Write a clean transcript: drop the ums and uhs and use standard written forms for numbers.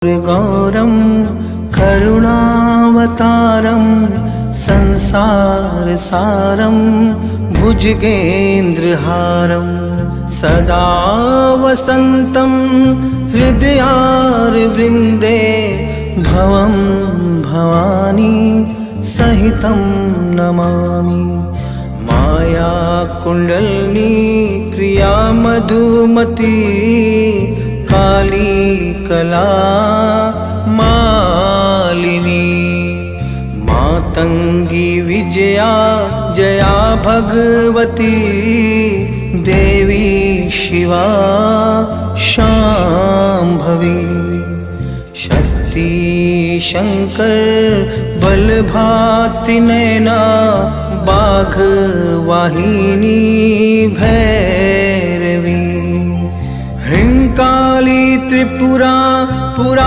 गौरं करुणावतारं संसारसारं भुजगेन्द्रहारं सदा वसन्तं हृदयारविन्दे भवं भवानी सहितं नमामि। माया कुण्डलिनी क्रिया मधुमती काली कला मालिनी मातंगी विजया जया भगवती देवी शिवा शांभवी शक्ति शंकर बलभाति नैना बाघ वाहिनी भैरवी हिंकाली त्रिपुरा पुरा